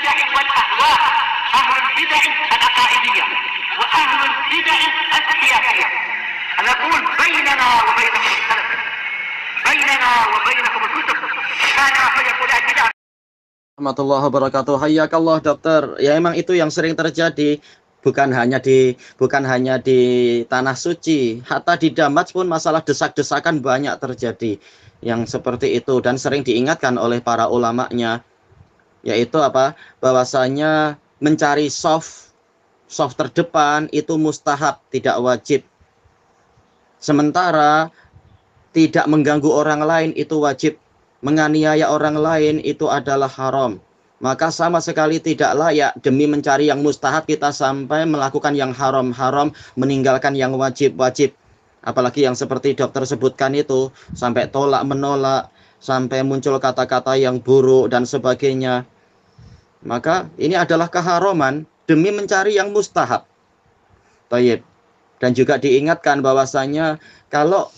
البدع والأهواء، أهل البدع العقائدية وأهل البدع السياسية. نقول بيننا وبينكم السلف، بيننا وبينكم الكتب، كان فيقول البدع. Warahmatullahi wabarakatuh. Hayyakallah dokter. Ya emang itu yang sering terjadi. Bukan hanya di tanah suci, hatta di Damas pun masalah desak-desakan banyak terjadi yang seperti itu dan sering diingatkan oleh para ulamanya, yaitu apa? Bahwasanya mencari soft terdepan itu mustahab, tidak wajib. Sementara tidak mengganggu orang lain itu wajib. Menganiaya orang lain itu adalah haram. Maka sama sekali tidak layak demi mencari yang mustahab kita sampai melakukan yang haram-haram, meninggalkan yang wajib-wajib. Apalagi yang seperti dokter sebutkan itu, sampai tolak menolak, sampai muncul kata-kata yang buruk dan sebagainya. Maka ini adalah keharaman demi mencari yang mustahab. Baik. Dan juga diingatkan bahwasanya kalau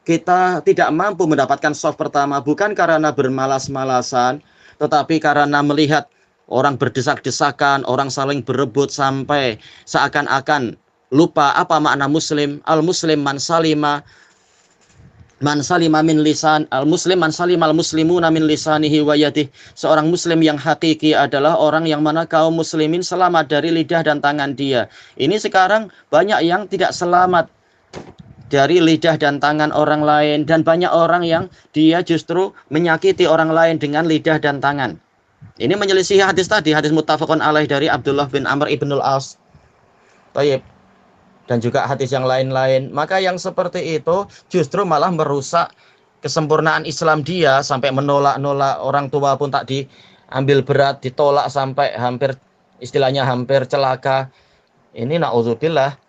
kita tidak mampu mendapatkan soft pertama bukan karena bermalas-malasan, tetapi karena melihat orang berdesak-desakan, orang saling berebut sampai seakan-akan lupa apa makna muslim. Al-muslim man salima min lisan, al-muslim man salima al-muslimuna min lisanihi wa yadihi. Seorang muslim yang hakiki adalah orang yang mana kaum muslimin selamat dari lidah dan tangan dia. Ini sekarang banyak yang tidak selamat dari lidah dan tangan orang lain, dan banyak orang yang dia justru menyakiti orang lain dengan lidah dan tangan. Ini menyelisih hadis tadi, hadis muttafaqun alaih dari Abdullah bin Amr ibnul As. Baik. Dan juga hadis yang lain-lain. Maka yang seperti itu justru malah merusak kesempurnaan Islam dia, sampai menolak-nolak orang tua pun tak diambil berat, ditolak sampai hampir istilahnya hampir celaka. Ini na'udzubillah.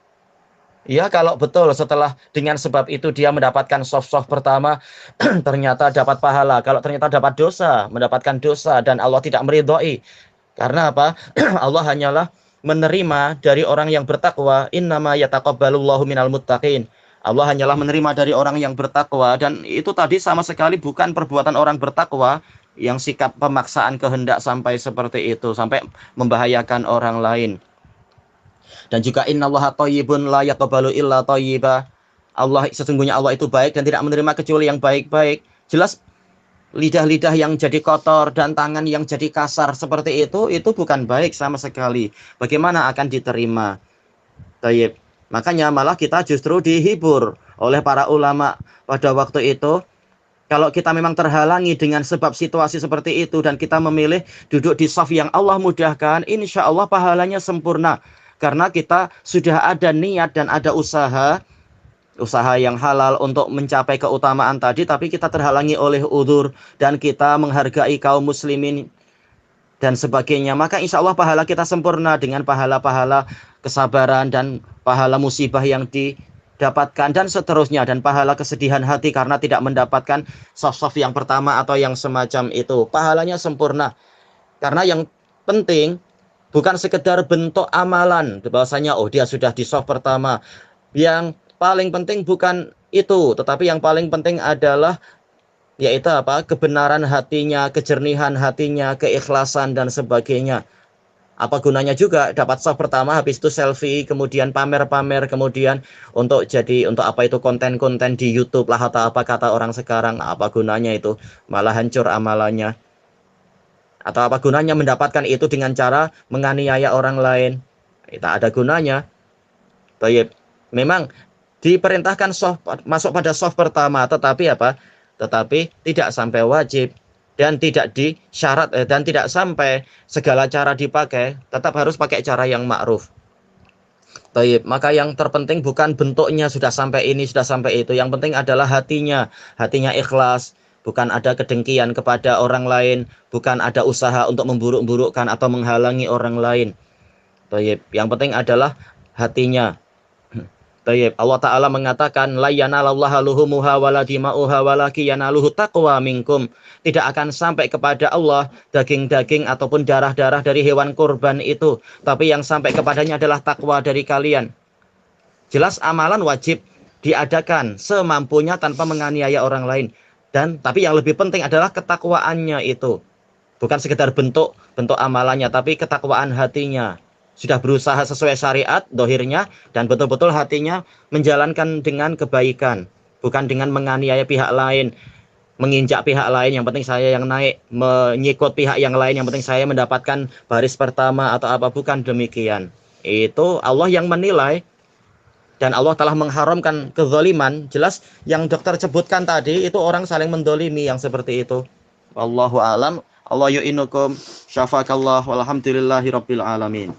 Ya, kalau betul setelah dengan sebab itu dia mendapatkan soft pertama ternyata dapat pahala, kalau ternyata dapat dosa, mendapatkan dosa dan Allah tidak meridhoi. Karena apa? Allah hanyalah menerima dari orang yang bertakwa. Innama yataqabbalullahu minal muttaqin. Allah hanyalah menerima dari orang yang bertakwa, dan itu tadi sama sekali bukan perbuatan orang bertakwa yang sikap pemaksaan kehendak sampai seperti itu, sampai membahayakan orang lain. Dan juga innallaha thayyibun la yaqbalu illa thayyiba. Allah, sesungguhnya Allah itu baik dan tidak menerima kecuali yang baik-baik. Jelas lidah-lidah yang jadi kotor dan tangan yang jadi kasar seperti itu bukan baik sama sekali. Bagaimana akan diterima? Tayyib. Makanya malah kita justru dihibur oleh para ulama pada waktu itu. Kalau kita memang terhalangi dengan sebab situasi seperti itu dan kita memilih duduk di saf yang Allah mudahkan, insya Allah pahalanya sempurna. Karena kita sudah ada niat dan ada usaha yang halal untuk mencapai keutamaan tadi, tapi kita terhalangi oleh udzur dan kita menghargai kaum muslimin dan sebagainya. Maka insya Allah pahala kita sempurna dengan pahala-pahala kesabaran dan pahala musibah yang didapatkan dan seterusnya, dan pahala kesedihan hati karena tidak mendapatkan soft yang pertama atau yang semacam itu. Pahalanya sempurna. Karena yang penting bukan sekedar bentuk amalan, bahwasanya oh dia sudah di soft pertama. Yang paling penting bukan itu, tetapi yang paling penting adalah yaitu apa? Kebenaran hatinya, kejernihan hatinya, keikhlasan dan sebagainya. Apa gunanya juga dapat soft pertama, habis itu selfie, kemudian pamer-pamer, kemudian untuk apa itu konten-konten di YouTube lah atau apa kata orang sekarang, apa gunanya itu? Malah hancur amalannya. Atau apa gunanya mendapatkan itu dengan cara menganiaya orang lain? Tak ada gunanya. Baik. Memang diperintahkan masuk pada soft pertama, tetapi apa? Tetapi tidak sampai wajib dan tidak disyarat dan tidak sampai segala cara dipakai, tetap harus pakai cara yang ma'ruf. Baik, maka yang terpenting bukan bentuknya sudah sampai ini, sudah sampai itu. Yang penting adalah hatinya ikhlas. Bukan ada kedengkian kepada orang lain, bukan ada usaha untuk memburuk-burukkan atau menghalangi orang lain. Baik, yang penting adalah hatinya. Baik, Allah Ta'ala mengatakan la yanalallaha luhumuha wala dima'uha walaki yanaluhu taqwa minkum. Tidak akan sampai kepada Allah daging-daging ataupun darah-darah dari hewan kurban itu, tapi yang sampai kepadanya adalah takwa dari kalian. Jelas amalan wajib diadakan semampunya tanpa menganiaya orang lain. Tapi yang lebih penting adalah ketakwaannya itu. Bukan sekedar bentuk amalannya, tapi ketakwaan hatinya. Sudah berusaha sesuai syariat dohirnya, dan betul-betul hatinya menjalankan dengan kebaikan, bukan dengan menganiaya pihak lain, menginjak pihak lain, yang penting saya yang naik, menyikut pihak yang lain, yang penting saya mendapatkan baris pertama atau apa. Bukan demikian. Itu Allah yang menilai, dan Allah telah mengharamkan kezaliman. Jelas yang dokter sebutkan tadi itu orang saling mendolimi yang seperti itu. Wallahu alam. Allah yu'inukum. Syafakallah. Walhamdulillahi rabbil alamin.